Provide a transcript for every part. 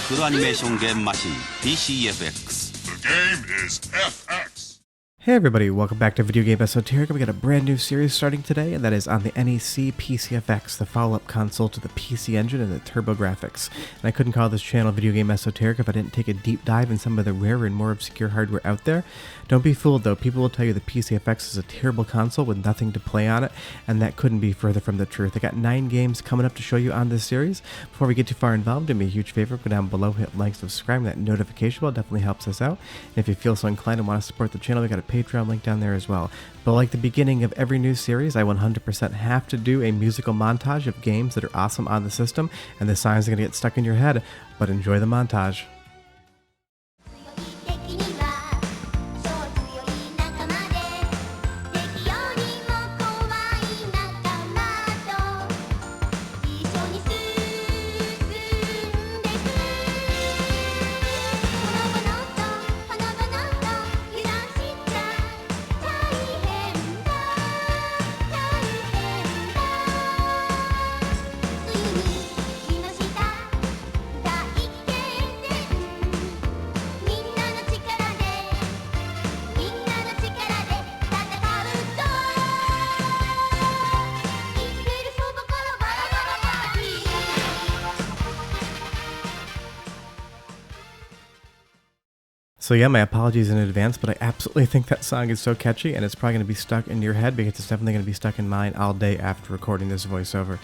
フルアニメーションゲームマシン PC-FX. The game is FX. Hey everybody, welcome back to Video Game Esoterica. We got a brand new series starting today, and that is on the NEC PC-FX, the follow-up console to the PC Engine and the TurboGrafx. And I couldn't call this channel Video Game Esoterica if I didn't take a deep dive in some of the rarer and more obscure hardware out there. Don't be fooled though, people will tell you the PC-FX is a terrible console with nothing to play on it, and that couldn't be further from the truth. I got 9 games coming up to show you on this series. Before we get too far involved, do me a huge favor, go down below, hit like, subscribe, that notification bell definitely helps us out. And if you feel so inclined and want to support the channel, we got a Patreon link down there as well. But like the beginning of every new series, I 100% have to do a musical montage of games that are awesome on the system, and the sounds are going to get stuck in your head, but enjoy the montage. So yeah, my apologies in advance, but I absolutely think that song is so catchy, and it's probably going to be stuck in your head because it's definitely going to be stuck in mine all day after recording this voiceover.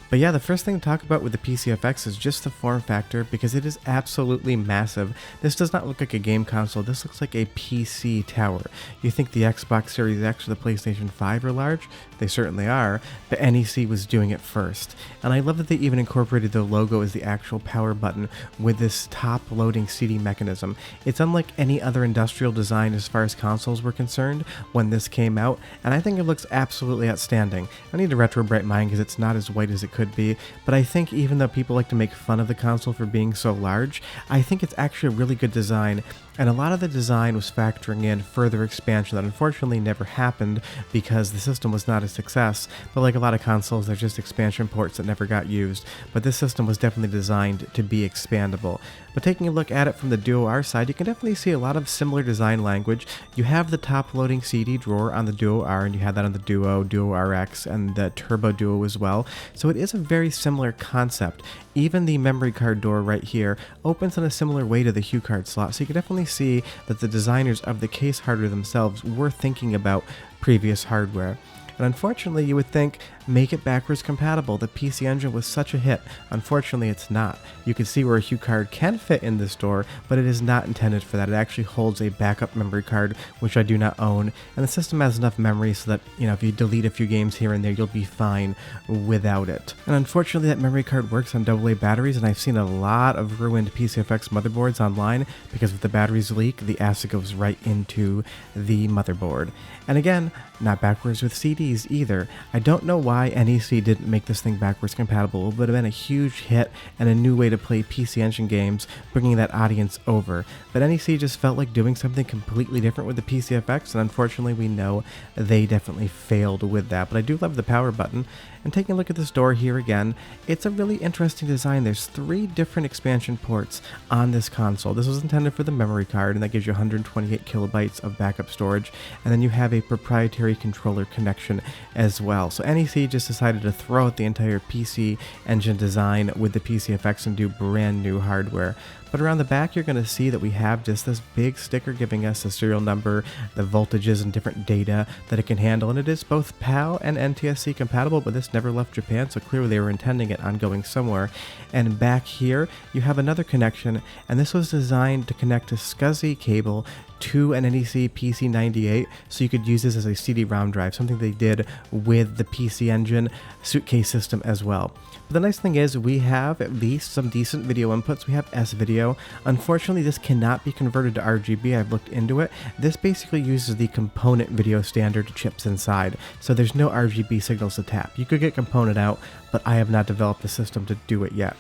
But yeah, the first thing to talk about with the PC-FX is just the form factor, because it is absolutely massive. This does not look like a game console, this looks like a PC tower. You think the Xbox Series X or the PlayStation 5 are large? They certainly are, but NEC was doing it first. And I love that they even incorporated the logo as the actual power button with this top loading CD mechanism. It's unlike any other industrial design as far as consoles were concerned when this came out, and I think it looks absolutely outstanding. I need to retro bright mine because it's not as white as it could be, but I think even though people like to make fun of the console for being so large, I think it's actually a really good design. And a lot of the design was factoring in further expansion that unfortunately never happened because the system was not a success. But like a lot of consoles, they're just expansion ports that never got used. But this system was definitely designed to be expandable. But taking a look at it from the Duo R side, you can definitely see a lot of similar design language. You have the top loading CD drawer on the Duo R, and you have that on the Duo, Duo RX, and the Turbo Duo as well. So it is a very similar concept. Even the memory card door right here opens in a similar way to the HuCard slot, so you can definitely see that the designers of the case hardware themselves were thinking about previous hardware. And unfortunately, you would think, make it backwards compatible. The PC Engine was such a hit. Unfortunately, it's not. You can see where a HuCard can fit in this door, but it is not intended for that. It actually holds a backup memory card, which I do not own. And the system has enough memory so that, if you delete a few games here and there, you'll be fine without it. And unfortunately, that memory card works on AA batteries, and I've seen a lot of ruined PC-FX motherboards online because if the batteries leak, the acid goes right into the motherboard. And again, not backwards with CDs either. I don't know why NEC didn't make this thing backwards compatible. It would have been a huge hit and a new way to play PC Engine games, bringing that audience over. But NEC just felt like doing something completely different with the PC-FX, and unfortunately we know they definitely failed with that. But I do love the power button. And taking a look at this door here again, it's a really interesting design. There's 3 different expansion ports on this console. This was intended for the memory card, and that gives you 128 kilobytes of backup storage. And then you have a proprietary controller connection as well. So NEC just decided to throw out the entire PC Engine design with the PC-FX and do brand new hardware. But around the back, you're going to see that we have just this big sticker giving us the serial number, the voltages, and different data that it can handle. And it is both PAL and NTSC compatible, but this never left Japan, so clearly they were intending it on going somewhere. And back here, you have another connection, and this was designed to connect a SCSI cable to an NEC PC-98, so you could use this as a CD-ROM drive, something they did with the PC Engine suitcase system as well. But the nice thing is we have at least some decent video inputs. We have S-Video. Unfortunately, this cannot be converted to RGB. I've looked into it. This basically uses the component video standard chips inside, so there's no RGB signals to tap. You could get component out, but I have not developed a system to do it yet.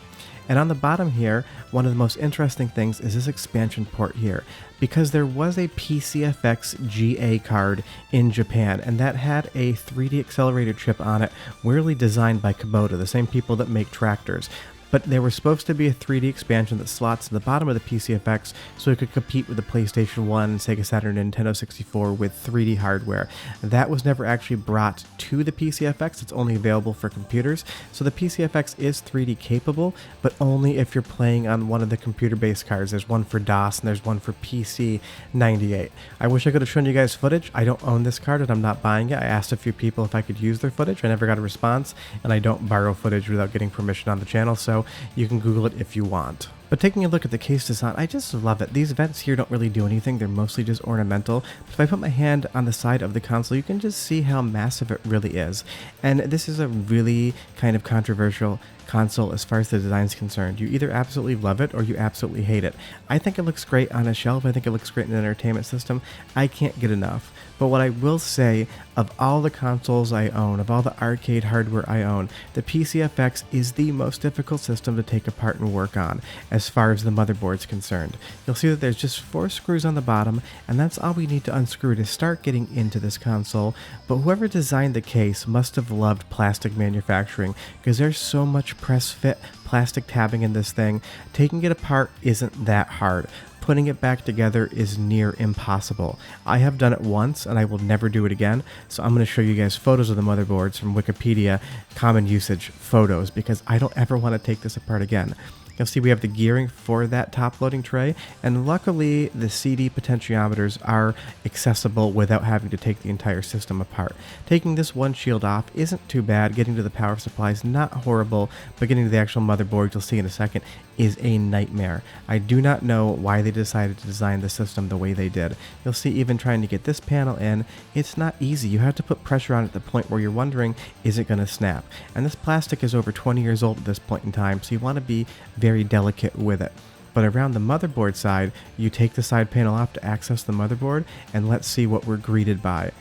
And on the bottom here, one of the most interesting things is this expansion port here, because there was a PC-FX GA card in Japan, and that had a 3D accelerator chip on it, weirdly designed by Kubota, the same people that make tractors. but there was supposed to be a 3D expansion that slots in the bottom of the PC-FX so it could compete with the PlayStation 1, Sega Saturn, and Nintendo 64 with 3D hardware. That was never actually brought to the PC-FX. It's only available for computers, so the PC-FX is 3D capable, but only if you're playing on one of the computer-based cards. There's one for DOS and there's one for PC-98. I wish I could have shown you guys footage. I don't own this card and I'm not buying it. I asked a few people if I could use their footage. I never got a response, and I don't borrow footage without getting permission on the channel, so you can Google it if you want. But taking a look at the case design, I just love it. These vents here don't really do anything. They're mostly just ornamental. But if I put my hand on the side of the console, you can just see how massive it really is. And this is a really kind of controversial console as far as the design is concerned. You either absolutely love it or you absolutely hate it. I think it looks great on a shelf. I think it looks great in an entertainment system. I can't get enough. But what I will say, of all the consoles I own, of all the arcade hardware I own, the PC-FX is the most difficult system to take apart and work on as far as the motherboard's concerned. You'll see that there's just 4 screws on the bottom, and that's all we need to unscrew to start getting into this console. But whoever designed the case must have loved plastic manufacturing, because there's so much press fit plastic tabbing in this thing. Taking it apart isn't that hard. Putting it back together is near impossible. I have done it once and I will never do it again, so I'm going to show you guys photos of the motherboards from Wikipedia common usage photos, because I don't ever want to take this apart again. You'll see we have the gearing for that top loading tray, and luckily the CD potentiometers are accessible without having to take the entire system apart. Taking this one shield off isn't too bad. Getting to the power supply is not horrible, but getting to the actual motherboard, you'll see in a second, is a nightmare. I do not know why they decided to design the system the way they did. You'll see even trying to get this panel in, it's not easy. You have to put pressure on it at the point where you're wondering, is it going to snap? And this plastic is over 20 years old at this point in time, so you want to be very delicate with it. But around the motherboard side, you take the side panel off to access the motherboard, and let's see what we're greeted by.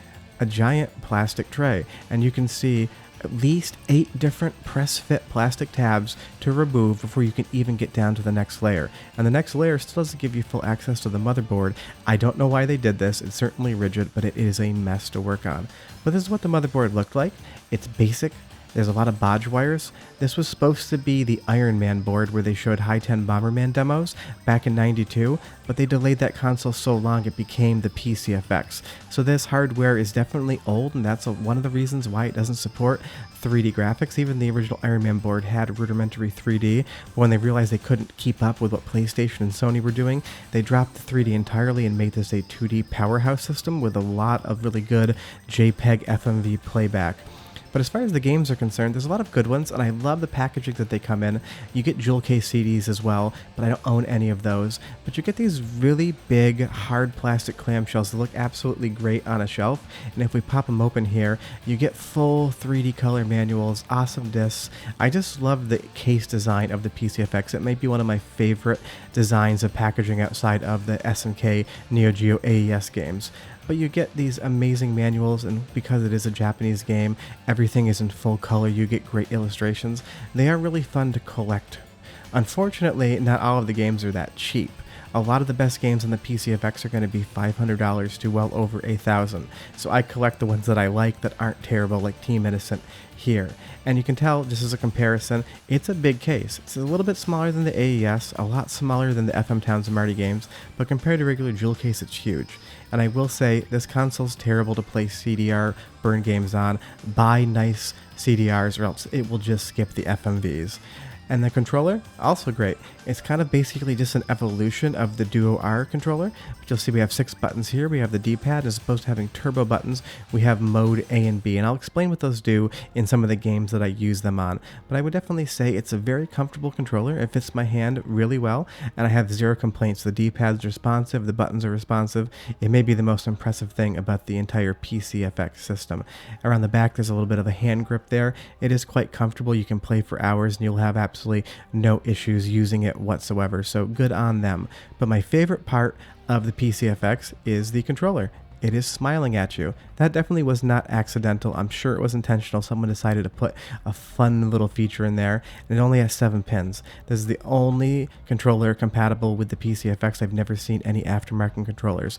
A giant plastic tray, and you can see at least 8 different press fit plastic tabs to remove before you can even get down to the next layer. And the next layer still doesn't give you full access to the motherboard. I don't know why they did this. It's certainly rigid, but it is a mess to work on. But this is what the motherboard looked like. It's basic. There's a lot of bodge wires. This was supposed to be the Iron Man board where they showed High-10 Bomberman demos back in '92, but they delayed that console so long it became the PC-FX. So this hardware is definitely old, and that's one of the reasons why it doesn't support 3D graphics. Even the original Iron Man board had rudimentary 3D, but when they realized they couldn't keep up with what PlayStation and Sony were doing, they dropped the 3D entirely and made this a 2D powerhouse system with a lot of really good JPEG FMV playback. But as far as the games are concerned, there's a lot of good ones, and I love the packaging that they come in. You get jewel case CDs as well, but I don't own any of those. But you get these really big, hard plastic clamshells that look absolutely great on a shelf. And if we pop them open here, you get full 3D color manuals, awesome discs. I just love the case design of the PC-FX. It may be one of my favorite designs of packaging outside of the SNK Neo Geo AES games. But you get these amazing manuals, and because it is a Japanese game, everything is in full color. You get great illustrations. They are really fun to collect. Unfortunately, not all of the games are that cheap. A lot of the best games on the PC-FX are going to be $500 to well over $1,000. So I collect the ones that I like that aren't terrible, like Team Innocent here. And you can tell, just as a comparison, it's a big case. It's a little bit smaller than the AES, a lot smaller than the FM Towns and Marty games, but compared to regular jewel case, it's huge. And I will say, this console's terrible to play CDR burn games on. Buy nice CDRs or else it will just skip the FMVs. And the controller, also great. It's kind of basically just an evolution of the Duo R controller. But you'll see we have 6 buttons here. We have the D-pad. As opposed to having turbo buttons, we have mode A and B. And I'll explain what those do in some of the games that I use them on. But I would definitely say it's a very comfortable controller. It fits my hand really well, and I have 0 complaints. The D-pad's responsive, the buttons are responsive. It may be the most impressive thing about the entire PC-FX system. Around the back, there's a little bit of a hand grip there. It is quite comfortable. You can play for hours, and you'll have absolutely no issues using it whatsoever, so good on them. But my favorite part of the PC-FX is the controller. it is smiling at you. That definitely was not accidental. I'm sure it was intentional. Someone decided to put a fun little feature in there, and it only has 7 pins. This is the only controller compatible with the PC-FX. I've never seen any aftermarket controllers.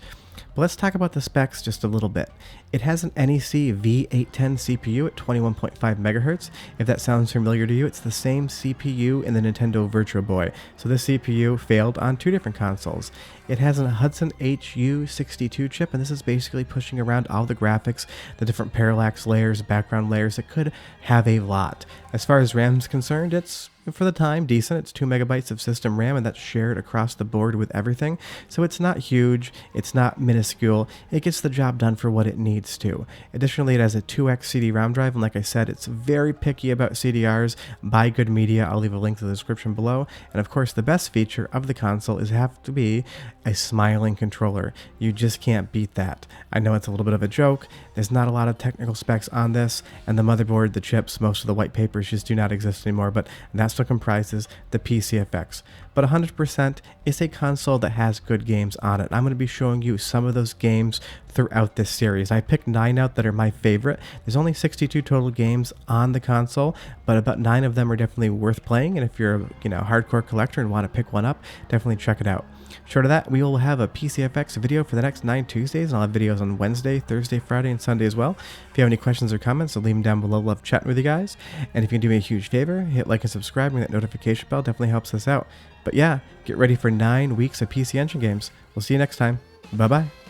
But let's talk about the specs just a little bit. It has an NEC V810 CPU at 21.5 MHz. If that sounds familiar to you, it's the same CPU in the Nintendo Virtual Boy. So this CPU failed on 2 different consoles. It has a Hudson HU62 chip, and this is basically pushing around all the graphics, the different parallax layers, background layers. It could have a lot. As far as RAM is concerned, it's, for the time, decent. It's 2 megabytes of system RAM, and that's shared across the board with everything. So it's not huge, it's not minuscule. It gets the job done for what it needs to. Additionally, it has a 2x CD-ROM drive, and like I said, it's very picky about CDRs. Buy good media. I'll leave a link to the description below. And of course, the best feature of the console is have to be a smiling controller. You just can't beat that. I know it's a little bit of a joke. There's not a lot of technical specs on this, and the motherboard, the chips, most of the white papers just do not exist anymore, but that's what comprises the PC-FX. But 100% is a console that has good games on it. I'm going to be showing you some of those games throughout this series. I picked 9 out that are my favorite. There's only 62 total games on the console, but about 9 of them are definitely worth playing, and if you're a hardcore collector and want to pick one up, definitely check it out. Short of that, we will have a PC-FX video for the next 9 Tuesdays, and I'll have videos on Wednesday, Thursday, Friday, and Sunday as well. If you have any questions or comments, I'll leave them down below. Love chatting with you guys. And if you can do me a huge favor, hit like and subscribe, and that notification bell definitely helps us out. But yeah, get ready for 9 weeks of PC Engine games. We'll see you next time. Bye-bye.